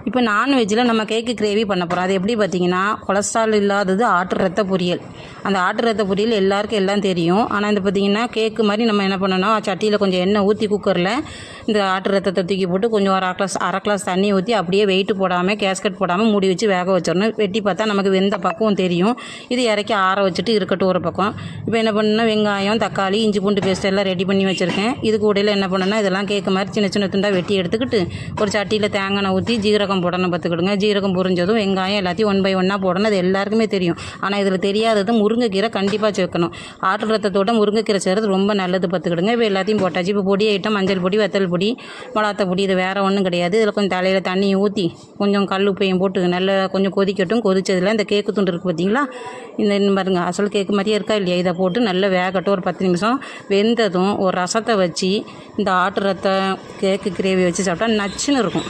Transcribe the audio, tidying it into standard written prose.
இப்போ நான்வெஜ்ஜில் நம்ம கேக்கு கிரேவி பண்ண போகிறோம். அது எப்படி பார்த்திங்கன்னா, கொலஸ்ட்ரால் இல்லாதது ஆட்டு ரத்த பொரியல். அந்த ஆட்டு ரத்த பொரியல் எல்லாருக்கும் எல்லாம் தெரியும். ஆனால் இந்த பார்த்திங்கன்னா கேக்கு மாதிரி நம்ம என்ன பண்ணணும், சட்டியில் கொஞ்சம் எண்ணெய் ஊற்றி குக்கரில் இந்த ஆட்டு ரத்தத்தை தூக்கி போட்டு கொஞ்சம் ஒரு அரை கிளாஸ் தண்ணி ஊற்றி அப்படியே வெயிட்டு போடாமல் கேஸ்கட் போடாமல் மூடி வச்சு வேக வச்சிடணும். வெட்டி பார்த்தா நமக்கு வெந்த பக்குவம் தெரியும். இது இறக்கி ஆற வச்சுட்டு இருக்கட்டும் ஒரு பக்கம். இப்போ என்ன பண்ணணும்னா, வெங்காயம், தக்காளி, இஞ்சி பூண்டு பேஸ்ட் எல்லாம் ரெடி பண்ணி வச்சுருக்கேன். இது கூடையில் என்ன பண்ணணும்னா, இதெல்லாம் கேக்கு மாதிரி சின்ன சின்ன துண்டாக வெட்டி எடுத்துக்கிட்டு ஒரு சட்டியில் தேங்காய் ஊற்றி ஜீரகம் போடணும் பார்த்துக்கிடுங்க. ஜீரகம் புரிஞ்சதும் வெங்காயம் எல்லாத்தையும் 1 by 1 போடணும். அது எல்லாருக்குமே தெரியும். ஆனால் இதில் தெரியாதது முருங்கைக்கீரை கண்டிப்பாக சேர்க்கணும். ஆட்டு ரத்தத்தோட முருங்கைக்கீரை சேர்றது ரொம்ப நல்லது பார்த்துக்கிடுங்க. இப்போ எல்லாத்தையும் போட்டாச்சு. இப்போ பொடி ஐட்டம் மஞ்சள் பொடி, வெத்தல் பொடி, மிளகாத்த பொடி, இது வேறு ஒன்றும் கிடையாது. இதில் கொஞ்சம் தலையில் தண்ணியை ஊற்றி கொஞ்சம் கல் உப்பையும் போட்டு நல்லா கொஞ்சம் கொதிக்கட்டும். கொதிச்சதில் இந்த கேக்கு துண்டு இருக்குது பார்த்தீங்களா, இந்த பாருங்க அசல் கேக்கு மாதிரியே இருக்கா இல்லையா, இதை போட்டு நல்லா வேகட்டும். ஒரு 10 நிமிஷம் வெந்ததும் ஒரு ரசத்தை வச்சு இந்த ஆட்டு ரத்த கேக்கு கிரேவி வச்சு சாப்பிட்டா நச்சுன்னு இருக்கும்.